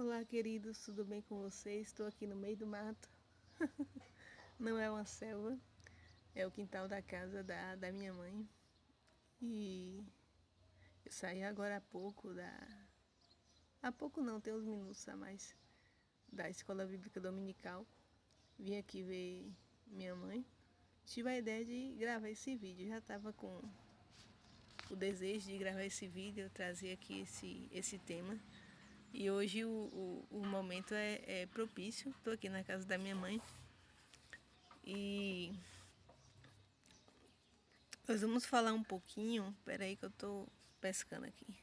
Olá, queridos, tudo bem com vocês? Estou aqui no meio do mato. Não é uma selva, é o quintal da casa da minha mãe. E eu saí agora há pouco Há pouco não, tem uns minutos a mais, da Escola Bíblica Dominical. Vim aqui ver minha mãe. Tive a ideia de gravar esse vídeo. Já estava com o desejo de gravar esse vídeo, eu trazer aqui esse tema. E hoje o momento é propício. Estou aqui na casa da minha mãe. E nós vamos falar um pouquinho, peraí que eu estou pescando aqui,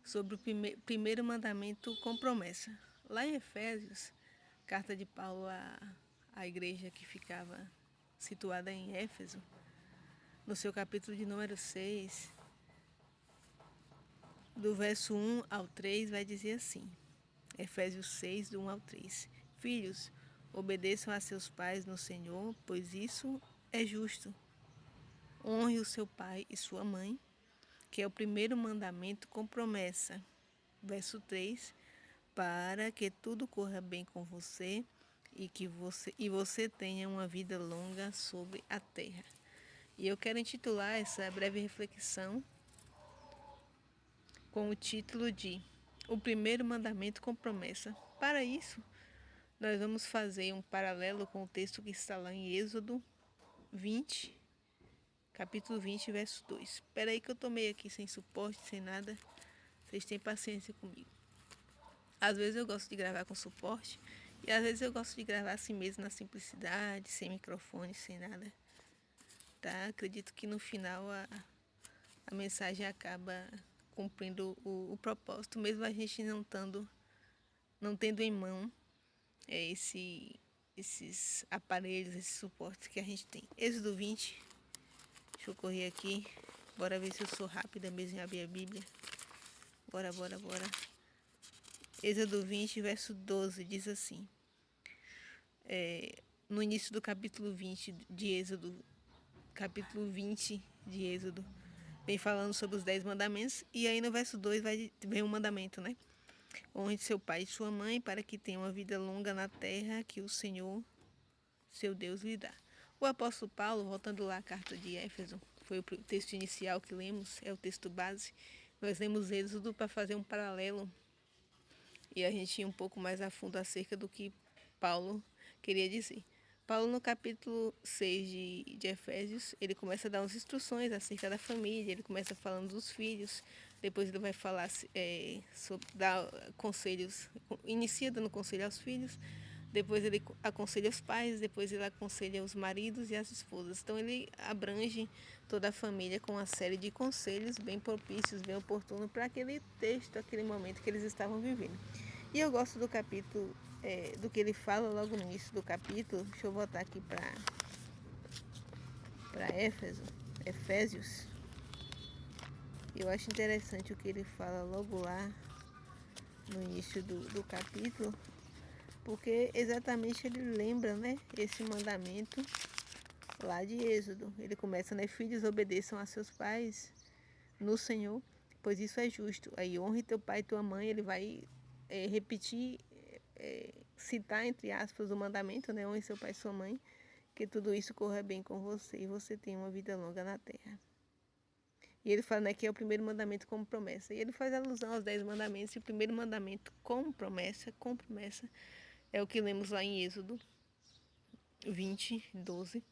sobre o primeiro mandamento com promessa. Lá em Efésios, carta de Paulo à igreja que ficava situada em Éfeso, no seu capítulo de número 6, do verso 1 ao 3, vai dizer assim, Efésios 6, do 1 ao 3. Filhos, obedeçam a seus pais no Senhor, pois isso é justo. Honre o seu pai e sua mãe, que é o primeiro mandamento com promessa. Verso 3, para que tudo corra bem com você e você tenha uma vida longa sobre a terra. E eu quero intitular essa breve reflexão com o título de O primeiro mandamento com promessa. Para isso, nós vamos fazer um paralelo com o texto que está lá em Êxodo 20, capítulo 20, verso 2. Espera aí que eu tô meio aqui sem suporte, sem nada. Vocês têm paciência comigo. Às vezes eu gosto de gravar com suporte e às vezes eu gosto de gravar assim mesmo, na simplicidade, sem microfone, sem nada. Tá? Acredito que no final a mensagem acaba cumprindo o propósito, mesmo a gente não tendo em mão esses aparelhos, esses suportes que a gente tem. Êxodo 20. Deixa eu correr aqui. Bora ver se eu sou rápida mesmo em abrir a Bíblia. Bora. Êxodo 20, verso 12, diz assim. No início do capítulo 20 de Êxodo, vem falando sobre os 10 mandamentos. E aí no verso 2 vem um mandamento, né? Honre seu pai e sua mãe para que tenha uma vida longa na terra que o Senhor, seu Deus, lhe dá. O apóstolo Paulo, voltando lá à carta de Éfeso, foi o texto inicial que lemos, é o texto base. Nós lemos Êxodo para fazer um paralelo e a gente ia um pouco mais a fundo acerca do que Paulo queria dizer. Paulo, no capítulo 6 de Efésios, ele começa a dar umas instruções acerca da família, ele começa falando dos filhos, depois ele vai falar dar conselhos, inicia dando conselho aos filhos, depois ele aconselha os pais, depois ele aconselha os maridos e as esposas. Então ele abrange toda a família com uma série de conselhos bem propícios, bem oportunos para aquele texto, aquele momento que eles estavam vivendo. E eu gosto do capítulo, do que ele fala logo no início do capítulo. Deixa eu voltar aqui para Efésios. Eu acho interessante o que ele fala logo lá no início do capítulo, porque exatamente ele lembra, né, esse mandamento lá de Êxodo. Ele começa, né, filhos, obedeçam a seus pais no Senhor, pois isso é justo. Aí honre teu pai e tua mãe, ele vai repetir, citar entre aspas o mandamento, né, honre seu pai e sua mãe, que tudo isso corra bem com você e você tenha uma vida longa na terra. E ele fala, né, que é o primeiro mandamento com promessa. E ele faz alusão aos 10 mandamentos. E o primeiro mandamento com promessa, é o que lemos lá em Êxodo 20, 12,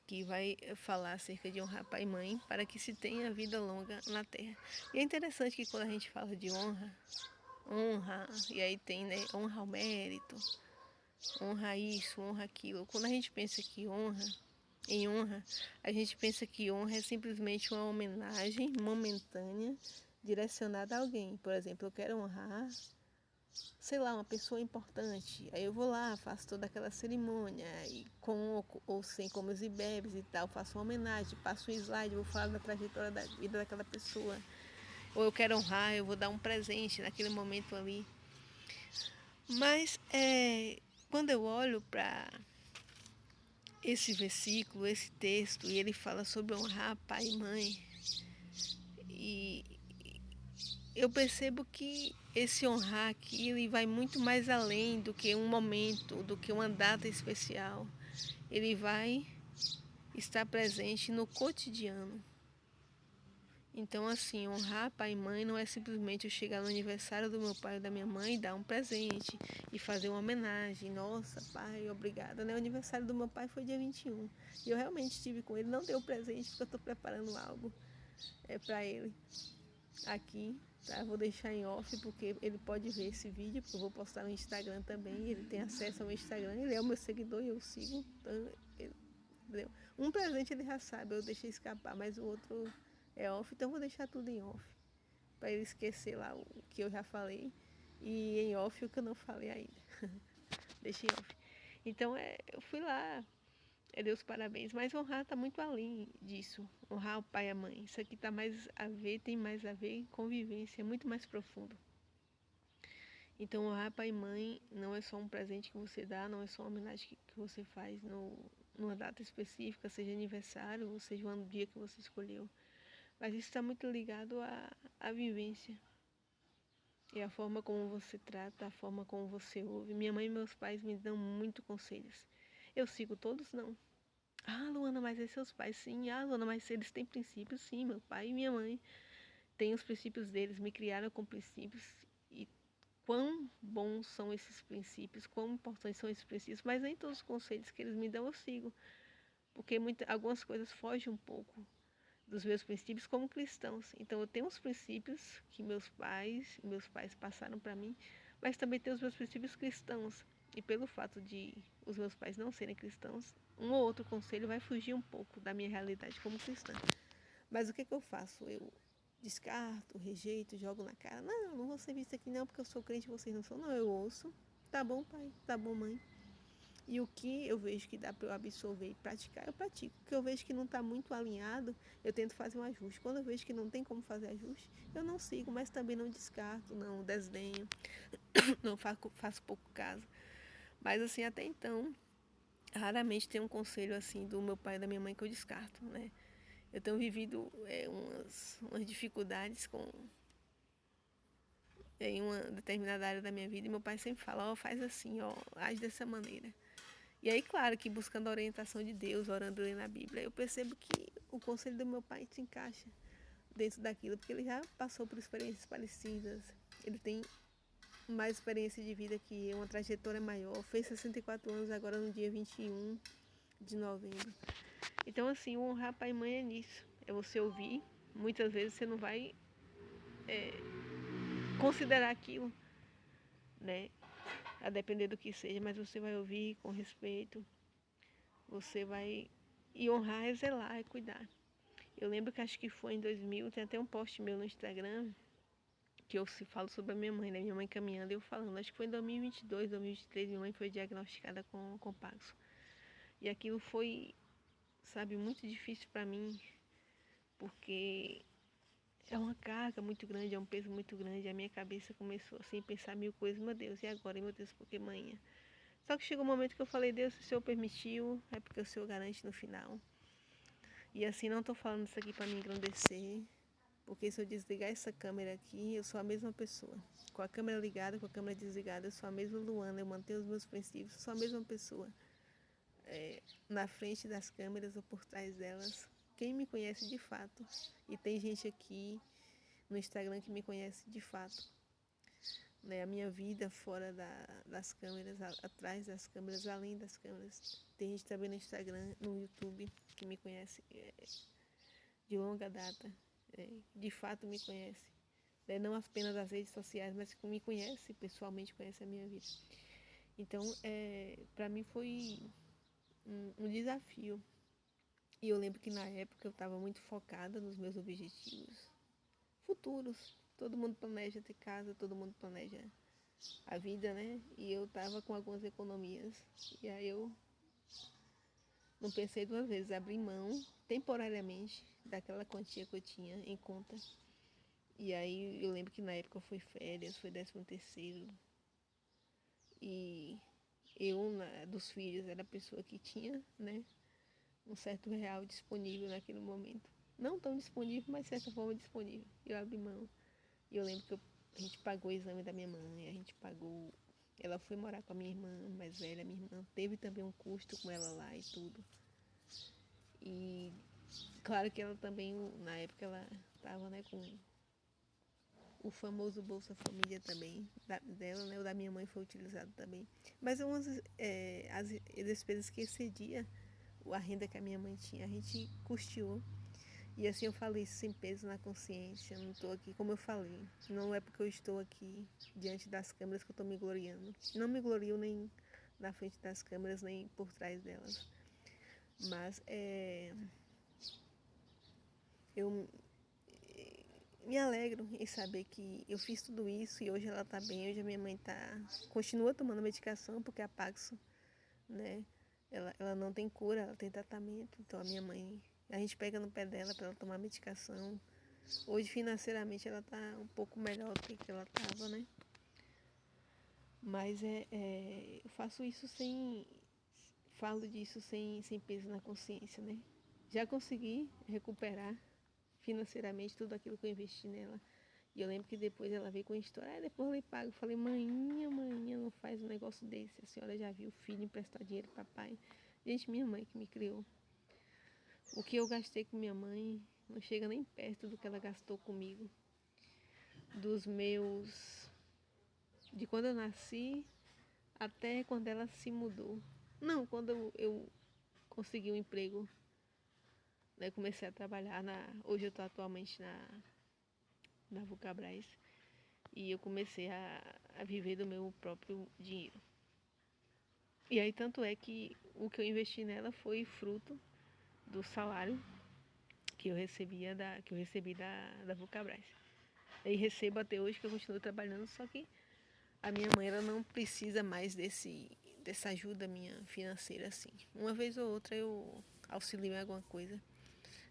que vai falar acerca de honrar pai e mãe para que se tenha vida longa na terra. E é interessante que quando a gente fala de honra, e aí tem, né, honra ao mérito, honra isso, honra aquilo. Quando a gente pensa em honra, a gente pensa que honra é simplesmente uma homenagem momentânea direcionada a alguém. Por exemplo, eu quero honrar, sei lá, uma pessoa importante. Aí eu vou lá, faço toda aquela cerimônia, e com ou sem comes e bebes e tal, faço uma homenagem, passo um slide, vou falar da trajetória da vida daquela pessoa. Ou eu quero honrar, eu vou dar um presente naquele momento ali. Mas quando eu olho para esse versículo, esse texto, e ele fala sobre honrar pai e mãe, e eu percebo que esse honrar aqui, ele vai muito mais além do que um momento, do que uma data especial. Ele vai estar presente no cotidiano. Então, assim, honrar pai e mãe não é simplesmente eu chegar no aniversário do meu pai ou da minha mãe e dar um presente e fazer uma homenagem. Nossa, pai, obrigada. Né? O aniversário do meu pai foi dia 21. E eu realmente estive com ele. Não dei o presente porque eu estou preparando algo para ele aqui. Tá? Vou deixar em off porque ele pode ver esse vídeo, porque eu vou postar no Instagram também. Ele tem acesso ao meu Instagram. Ele é o meu seguidor e eu sigo. Então, um presente ele já sabe, eu deixei escapar, mas o outro é off, então vou deixar tudo em off. Para ele esquecer lá o que eu já falei e em off o que eu não falei ainda. Deixei off. Então eu fui lá, dei os parabéns, mas honrar está muito além disso. Honrar o pai e a mãe. Isso aqui tá mais a ver, tem mais a ver com convivência, é muito mais profundo. Então honrar pai e mãe não é só um presente que você dá, não é só uma homenagem que você faz numa data específica, seja aniversário ou seja um dia que você escolheu. Mas isso está muito ligado à vivência. E a forma como você trata, a forma como você ouve. Minha mãe e meus pais me dão muito conselhos. Eu sigo todos, não. Ah, Luana, mas é seus pais, sim. Ah, Luana, mas eles têm princípios, sim. Meu pai e minha mãe têm os princípios deles, me criaram com princípios. E quão bons são esses princípios, quão importantes são esses princípios. Mas nem todos os conselhos que eles me dão eu sigo. Porque algumas coisas fogem um pouco dos meus princípios como cristãos. Então eu tenho os princípios que meus pais passaram para mim, mas também tenho os meus princípios cristãos. E pelo fato de os meus pais não serem cristãos, um ou outro conselho vai fugir um pouco da minha realidade como cristã. Mas o que eu faço? Eu descarto, rejeito, jogo na cara. Não, não vou ser vista aqui não, porque eu sou crente e vocês não são. Não, eu ouço. Tá bom, pai? Tá bom, mãe? E o que eu vejo que dá para eu absorver e praticar, eu pratico. O que eu vejo que não está muito alinhado, eu tento fazer um ajuste. Quando eu vejo que não tem como fazer ajuste, eu não sigo, mas também não descarto, não desdenho, não faço pouco caso. Mas assim, até então, raramente tem um conselho assim do meu pai e da minha mãe que eu descarto, né? Eu tenho vivido umas dificuldades em uma determinada área da minha vida e meu pai sempre fala, ó, faz assim, ó, age dessa maneira. E aí, claro que buscando a orientação de Deus, orando lendo a Bíblia, eu percebo que o conselho do meu pai se encaixa dentro daquilo, porque ele já passou por experiências parecidas, ele tem mais experiência de vida que eu, uma trajetória maior, fez 64 anos agora no dia 21 de novembro. Então, assim, honrar pai e mãe é nisso, é você ouvir, muitas vezes você não vai considerar aquilo, né, a depender do que seja, mas você vai ouvir com respeito, você vai... E honrar é zelar, é cuidar. Eu lembro que acho que foi em 2000, tem até um post meu no Instagram, que eu falo sobre a minha mãe, né? Minha mãe caminhando e eu falando. Acho que foi em 2022, 2023, minha mãe foi diagnosticada com Parkinson. E aquilo foi, sabe, muito difícil para mim, porque é uma carga muito grande, é um peso muito grande. A minha cabeça começou assim a pensar mil coisas. Meu Deus, e agora? Meu Deus, por que manhã? Só que chegou um momento que eu falei, Deus, se o Senhor permitiu, é porque o Senhor garante no final. E assim, não estou falando isso aqui para me engrandecer, porque se eu desligar essa câmera aqui, eu sou a mesma pessoa. Com a câmera ligada, com a câmera desligada, eu sou a mesma Luana, eu mantenho os meus princípios, sou a mesma pessoa. Na frente das câmeras ou por trás delas, quem me conhece de fato, e tem gente aqui no Instagram que me conhece de fato, né? A minha vida fora das câmeras, atrás das câmeras, além das câmeras. Tem gente também no Instagram, no YouTube, que me conhece de longa data, de fato me conhece. Não apenas das redes sociais, mas que me conhece, pessoalmente conhece a minha vida. Então, para mim foi um desafio. E eu lembro que na época eu estava muito focada nos meus objetivos futuros. Todo mundo planeja ter casa, todo mundo planeja a vida, né? E eu estava com algumas economias. E aí eu não pensei duas vezes, abri mão temporariamente daquela quantia que eu tinha em conta. E aí eu lembro que na época foi férias, foi 13º. E eu, dos filhos, era a pessoa que tinha, né, um certo real disponível naquele momento. Não tão disponível, mas de certa forma disponível. Eu abri mão. E eu lembro que a gente pagou o exame da minha mãe, a gente pagou. Ela foi morar com a minha irmã mais velha, minha irmã teve também um custo com ela lá e tudo. E claro que ela também, na época, ela estava, né, com o famoso Bolsa Família também, dela, né, o da minha mãe foi utilizado também. Mas as despesas que excedia a renda que a minha mãe tinha, a gente custeou. E assim eu falei isso sem peso na consciência, não estou aqui, como eu falei, não é porque eu estou aqui diante das câmeras que eu estou me gloriando. Não me glorio nem na frente das câmeras, nem por trás delas. Mas eu me alegro em saber que eu fiz tudo isso e hoje ela está bem, hoje a minha mãe continua tomando medicação, porque a Paxo, né, ela não tem cura, ela tem tratamento, então a minha mãe, a gente pega no pé dela para ela tomar medicação. Hoje financeiramente ela está um pouco melhor do que ela estava, né? Mas eu faço isso falo disso sem peso na consciência, né? Já consegui recuperar financeiramente tudo aquilo que eu investi nela. E eu lembro que depois ela veio com a história, depois eu lhe pago. Eu falei, maninha, não faz um negócio desse. A senhora já viu o filho emprestar dinheiro para pai. Gente, minha mãe que me criou. O que eu gastei com minha mãe não chega nem perto do que ela gastou comigo. Dos meus... De quando eu nasci até quando ela se mudou. Não, quando eu consegui um emprego, né, comecei a trabalhar hoje eu estou atualmente na Vulcabras e eu comecei a viver do meu próprio dinheiro. E aí tanto é que o que eu investi nela foi fruto do salário que eu recebi da Vulcabras. E recebo até hoje, que eu continuo trabalhando, só que a minha mãe ela não precisa mais dessa ajuda minha financeira assim. Uma vez ou outra eu auxilio em alguma coisa,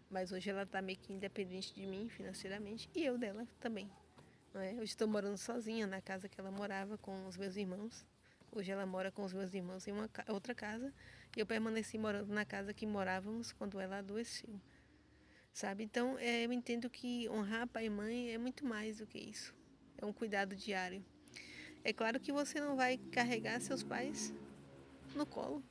mas hoje ela está meio que independente de mim financeiramente e eu dela também. Não é? Hoje estou morando sozinha na casa que ela morava com os meus irmãos. Hoje ela mora com os meus irmãos em outra casa e eu permaneci morando na casa que morávamos quando ela adoeceu. Sabe? Então eu entendo que honrar pai e mãe é muito mais do que isso. É um cuidado diário. É claro que você não vai carregar seus pais no colo,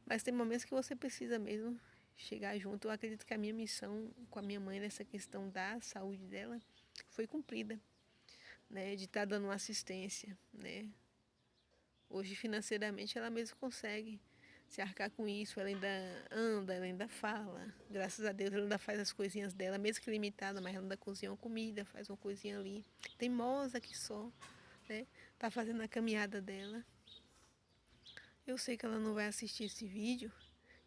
mas tem momentos que você precisa mesmo chegar junto. Eu acredito que a minha missão com a minha mãe nessa questão da saúde dela foi cumprida, né? De estar dando uma assistência, né? Hoje financeiramente ela mesma consegue se arcar com isso, ela ainda anda, ela ainda fala. Graças a Deus ela ainda faz as coisinhas dela, mesmo que limitada, mas ela ainda cozinha uma comida, faz uma coisinha ali. Teimosa que só, né? Tá fazendo a caminhada dela. Eu sei que ela não vai assistir esse vídeo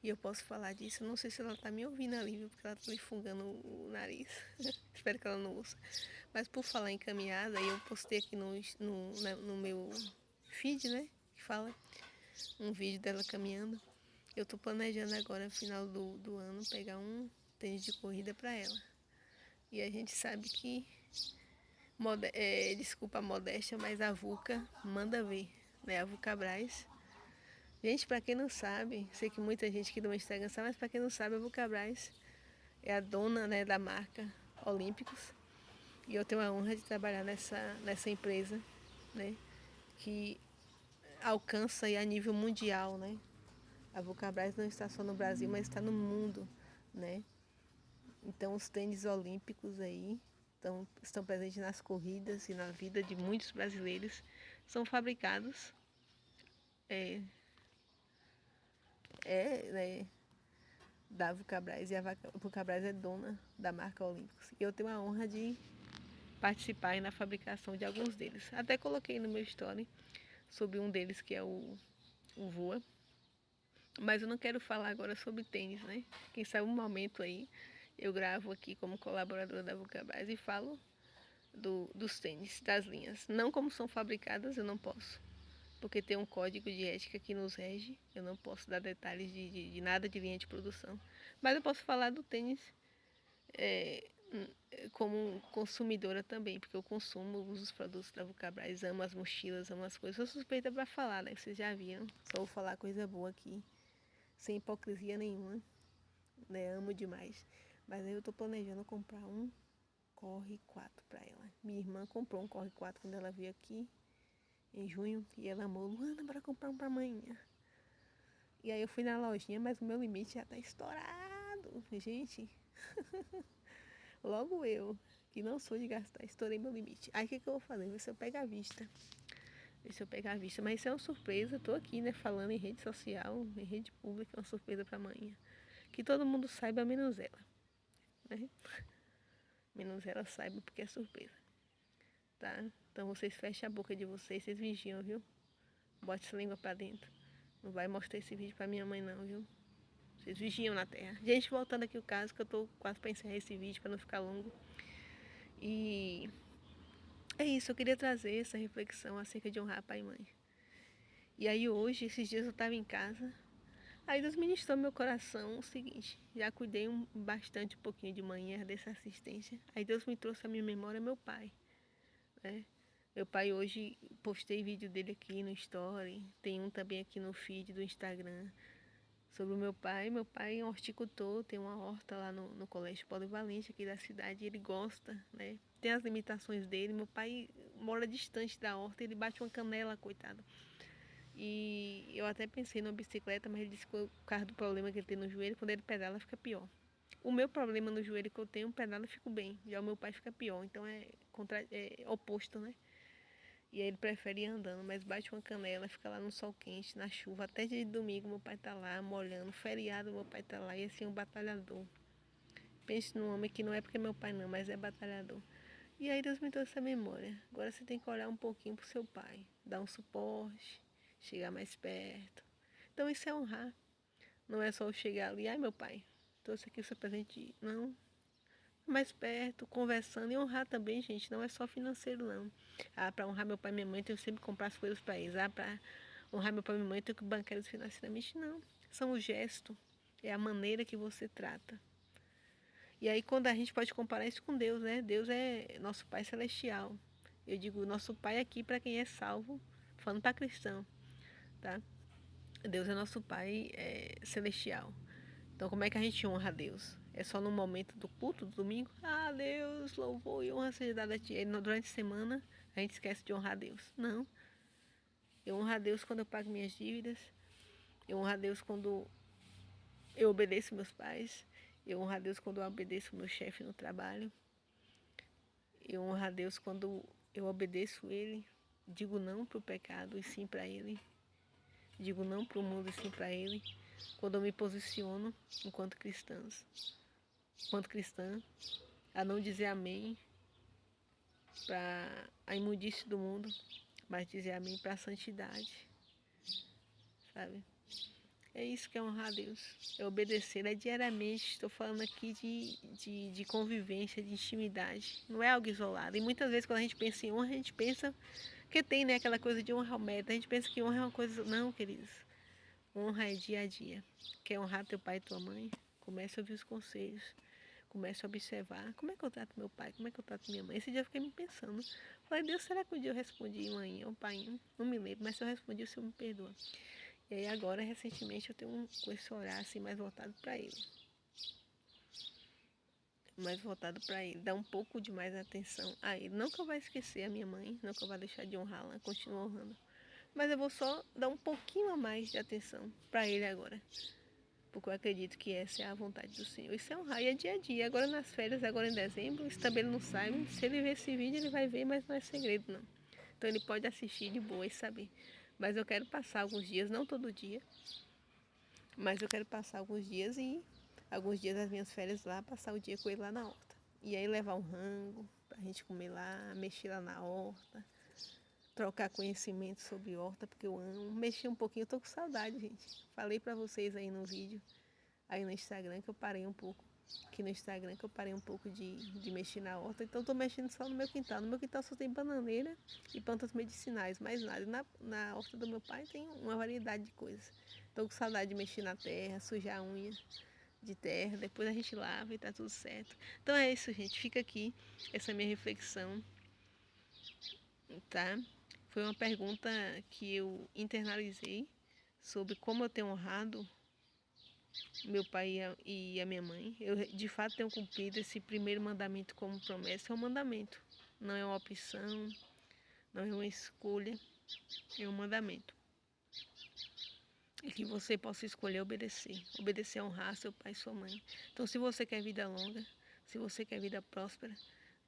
e eu posso falar disso. Eu não sei se ela tá me ouvindo ali, viu? Porque ela tá me fungando o nariz. Espero que ela não ouça. Mas por falar em caminhada, eu postei aqui no meu feed, né? Que fala um vídeo dela caminhando. Eu tô planejando agora, no final do ano, pegar um tênis de corrida para ela. E a gente sabe que, desculpa a modéstia, mas a Vulca manda ver, né? A Vulcabras. Gente, para quem não sabe, sei que muita gente aqui do meu Instagram sabe, mas para quem não sabe, a Vulcabras é a dona, né, da marca Olímpicos. E eu tenho a honra de trabalhar nessa empresa, né, que alcança aí a nível mundial, né? A Vulcabras não está só no Brasil, mas está no mundo, né? Então os tênis olímpicos aí estão presentes nas corridas e na vida de muitos brasileiros. São fabricados né, da Vulcabras, e a Vulcabras é dona da marca Olímpicos. E eu tenho a honra de participar aí na fabricação de alguns deles. Até coloquei no meu story sobre um deles que é o Voa. Mas eu não quero falar agora sobre tênis, né? Quem sabe um momento aí eu gravo aqui como colaboradora da Vulcabras e falo dos tênis, das linhas. Não como são fabricadas, eu não posso. Porque tem um código de ética que nos rege. Eu não posso dar detalhes de nada de linha de produção. Mas eu posso falar do tênis como consumidora também, porque eu consumo, uso os produtos da Vulcabras, amo as mochilas, amo as coisas. Eu sou suspeita para falar, né? Vocês já viram. Só vou falar coisa boa aqui, sem hipocrisia nenhuma, né? Amo demais. Mas aí eu tô planejando comprar um Corre 4 para ela. Minha irmã comprou um Corre 4 quando ela veio aqui em junho e ela amou, Luana, bora comprar um para amanhã. E aí eu fui na lojinha, mas o meu limite já tá estourado. Gente, logo eu, que não sou de gastar, estourei meu limite. Aí o que eu vou fazer? Ver se eu pego à vista. Ver se eu pego à vista. Mas isso é uma surpresa. Eu tô aqui, né, falando em rede social, em rede pública, é uma surpresa para amanhã. Que todo mundo saiba, menos ela. Né? Menos ela saiba, porque é surpresa. Tá? Então vocês fechem a boca de vocês, vocês vigiam, viu? Bote essa língua pra dentro. Não vai mostrar esse vídeo pra minha mãe não, viu? Vocês vigiam na terra. Gente, voltando aqui o caso, que eu tô quase pra encerrar esse vídeo pra não ficar longo. E é isso, eu queria trazer essa reflexão acerca de honrar pai e mãe. E aí hoje, esses dias eu tava em casa, aí Deus ministrou no meu coração o seguinte, já cuidei bastante um pouquinho de manhã dessa assistência. Aí Deus me trouxe à minha memória meu pai, né? Meu pai hoje, postei vídeo dele aqui no Story, tem um também aqui no feed do Instagram, sobre o meu pai. Meu pai é um horticultor, tem uma horta lá no Colégio Polivalente aqui da cidade, ele gosta, né? Tem as limitações dele, meu pai mora distante da horta, ele bate uma canela, coitado. E eu até pensei numa bicicleta, mas ele disse que por causa do problema que ele tem no joelho, quando ele pedala fica pior. O meu problema no joelho que eu tenho, pedala eu fico bem, já o meu pai fica pior, então é oposto, né? E aí ele prefere ir andando, mas bate uma canela, fica lá no sol quente, na chuva. Até de domingo meu pai tá lá, molhando. Feriado meu pai tá lá, e assim, um batalhador. Pense num homem que não é porque é meu pai não, mas é batalhador. E aí Deus me trouxe essa memória. Agora você tem que olhar um pouquinho pro seu pai. Dar um suporte, chegar mais perto. Então isso é honrar. Não é só eu chegar ali, ai meu pai, trouxe aqui o seu presente. Não, mais perto, conversando. E honrar também, gente, não é só financeiro, não. Ah, para honrar meu pai e minha mãe, eu tenho que sempre comprar as coisas para eles. Ah, para honrar meu pai e minha mãe, eu tenho que bancar eles financeiramente. Não. São o gesto, é a maneira que você trata. E aí, quando a gente pode comparar isso com Deus, né? Deus é nosso Pai Celestial. Eu digo nosso Pai aqui para quem é salvo, falando para cristão, tá? Deus é nosso Pai celestial. Então, como é que a gente honra a Deus? É só no momento do culto, do domingo? Ah, Deus, louvor e honra seja dada a ti. Aí, durante a semana, a gente esquece de honrar a Deus. Não. Eu honro a Deus quando eu pago minhas dívidas. Eu honro a Deus quando eu obedeço meus pais. Eu honro a Deus quando eu obedeço meu chefe no trabalho. Eu honro a Deus quando eu obedeço Ele. Digo não para o pecado e sim para Ele. Digo não para o mundo e sim para Ele. Quando eu me posiciono enquanto cristã, a não dizer amém para a imundície do mundo, mas dizer amém para a santidade, sabe? É isso que é honrar a Deus, é obedecer, é diariamente. Estou falando aqui de convivência, de intimidade, não é algo isolado. E muitas vezes quando a gente pensa em honra, a gente pensa que tem, né, aquela coisa de honra ao mérito. A gente pensa que honra é uma coisa, não, queridos. Honra é dia a dia. Quer honrar teu pai e tua mãe? Comece a ouvir os conselhos. Comece a observar como é que eu trato meu pai, como é que eu trato minha mãe. Esse dia eu fiquei me pensando. Falei, Deus, será que um dia eu respondi mãe ou pai? Não me lembro, mas se eu respondi, o Senhor me perdoa. E aí agora, recentemente, eu tenho com esse olhar assim mais voltado para ele. Mais voltado para ele. Dar um pouco de mais atenção a ele. Não que eu vá esquecer a minha mãe, não que eu vá deixar de honrá-la, continuo honrando. Mas eu vou só dar um pouquinho a mais de atenção para ele agora. Porque eu acredito que essa é a vontade do Senhor. Isso é honrar, e é dia a dia. Agora nas férias, agora em dezembro, isso também ele não sabe. Se ele ver esse vídeo, ele vai ver, mas não é segredo, não. Então ele pode assistir de boa e saber. Mas eu quero passar alguns dias, não todo dia, mas eu quero passar alguns dias e alguns dias das minhas férias lá, passar o dia com ele lá na horta. E aí levar um rango pra gente comer lá, mexer lá na horta, trocar conhecimento sobre horta, porque eu amo. Mexer um pouquinho, eu tô com saudade, gente. Falei pra vocês aí no vídeo, aí no Instagram, que eu parei um pouco. Aqui no Instagram, que eu parei um pouco de mexer na horta. Então, tô mexendo só no meu quintal. No meu quintal só tem bananeira e plantas medicinais, mais nada. E na horta do meu pai tem uma variedade de coisas. Tô com saudade de mexer na terra, sujar a unha de terra. Depois a gente lava e tá tudo certo. Então é isso, gente. Fica aqui essa minha reflexão, tá? Foi uma pergunta que eu internalizei sobre como eu tenho honrado meu pai e a minha mãe. Eu de fato tenho cumprido esse primeiro mandamento como promessa. É um mandamento, não é uma opção, não é uma escolha, é um mandamento. E que você possa escolher obedecer. Obedecer é honrar seu pai e sua mãe. Então, se você quer vida longa, se você quer vida próspera,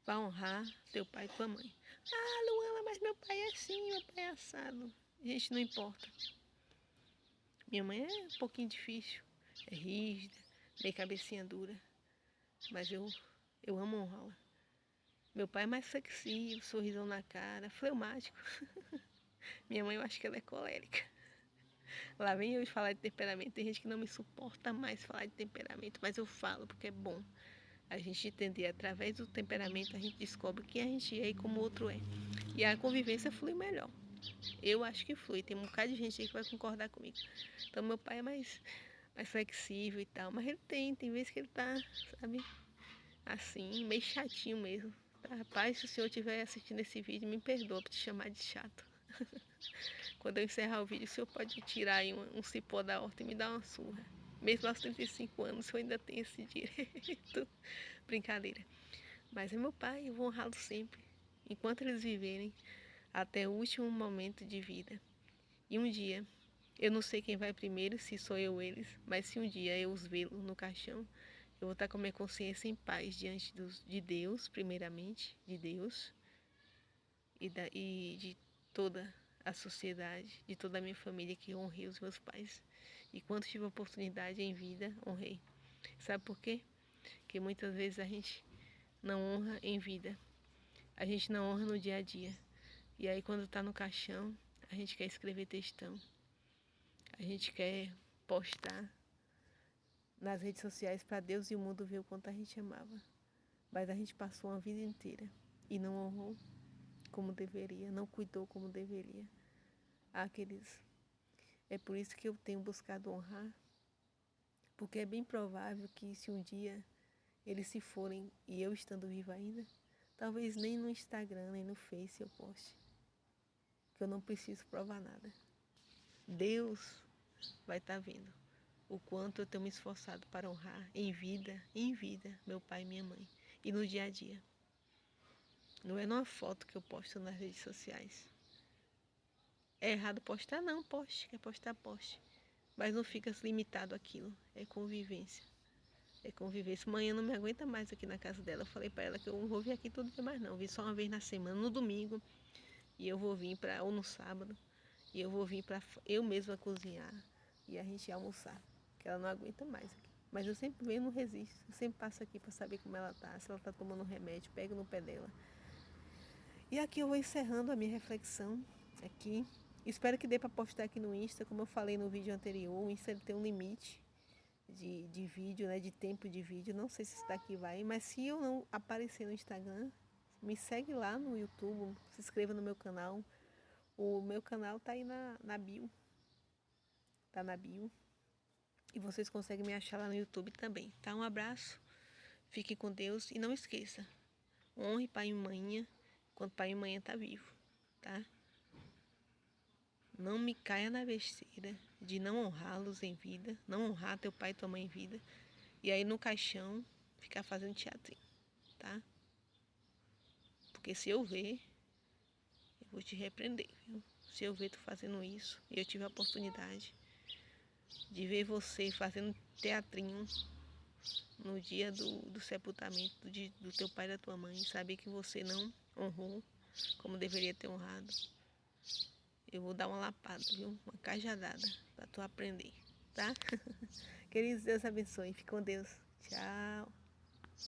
vá honrar teu pai e tua mãe. Ah, Luana, mas meu pai é assim, meu pai é assado. Gente, não importa. Minha mãe é um pouquinho difícil, é rígida, meio cabecinha dura, mas eu amo honrá-la. Meu pai é mais flexível, sorrisão na cara, fleumático. Minha mãe, eu acho que ela é colérica. Lá vem eu falar de temperamento. Tem gente que não me suporta mais falar de temperamento, mas eu falo porque é bom. A gente entender, através do temperamento, a gente descobre quem a gente é e como o outro é. E a convivência flui melhor. Eu acho que flui. Tem um bocado de gente aí que vai concordar comigo. Então, meu pai é mais flexível e tal. Mas ele tem vezes que ele tá, sabe, assim, meio chatinho mesmo. Tá? Rapaz, se o senhor estiver assistindo esse vídeo, me perdoa por te chamar de chato. Quando eu encerrar o vídeo, o senhor pode tirar aí um cipó da horta e me dar uma surra. Mesmo aos 35 anos, eu ainda tenho esse direito. Brincadeira. Mas é meu pai, eu vou honrá-lo sempre. Enquanto eles viverem, até o último momento de vida. E um dia, eu não sei quem vai primeiro, se sou eu ou eles, mas se um dia eu os vê-los no caixão, eu vou estar com a minha consciência em paz diante de Deus, primeiramente, de Deus, e de toda a sociedade, de toda a minha família que honrei os meus pais. E quando tive a oportunidade em vida, honrei. Sabe por quê? Porque muitas vezes a gente não honra em vida. A gente não honra no dia a dia. E aí quando está no caixão, a gente quer escrever textão. A gente quer postar nas redes sociais para Deus e o mundo ver o quanto a gente amava. Mas a gente passou uma vida inteira e não honrou como deveria, não cuidou como deveria. Ah, queridos, é por isso que eu tenho buscado honrar, porque é bem provável que se um dia eles se forem e eu estando viva ainda, talvez nem no Instagram, nem no Face eu poste, que eu não preciso provar nada. Deus vai estar vendo o quanto eu tenho me esforçado para honrar em vida, meu pai e minha mãe, e no dia a dia. Não é numa foto que eu posto nas redes sociais. É errado postar? Não, poste. Quer postar, poste. Mas não fica limitado àquilo. É convivência. É convivência. Amanhã não me aguenta mais aqui na casa dela. Eu falei para ela que eu não vou vir aqui todo dia mais não. Eu vim só uma vez na semana, no domingo. E eu vou vir ou no sábado. E eu vou vir para eu mesma cozinhar. E a gente almoçar. Que ela não aguenta mais aqui. Mas eu sempre venho, não resisto. Eu sempre passo aqui para saber como ela tá. Se ela tá tomando um remédio, pego no pé dela. E aqui eu vou encerrando a minha reflexão aqui. Espero que dê para postar aqui no Insta, como eu falei no vídeo anterior. O Insta tem um limite de vídeo, né, de tempo de vídeo. Não sei se isso daqui vai, mas se eu não aparecer no Instagram, me segue lá no YouTube, se inscreva no meu canal. O meu canal tá aí na bio. Tá na bio. E vocês conseguem me achar lá no YouTube também, tá? Um abraço, fique com Deus e não esqueça, honre pai e mãe quando pai e mãe tá vivo, tá? Não me caia na besteira de não honrá-los em vida, não honrar teu pai e tua mãe em vida, e aí no caixão ficar fazendo teatrinho, tá? Porque se eu ver, eu vou te repreender, viu? Se eu ver tu fazendo isso, e eu tive a oportunidade de ver você fazendo teatrinho no dia do sepultamento do teu pai e da tua mãe, saber que você não honrou como deveria ter honrado, eu vou dar uma lapada, viu? Uma cajadada para tu aprender, tá? Queridos, Deus abençoe. Fique com Deus. Tchau.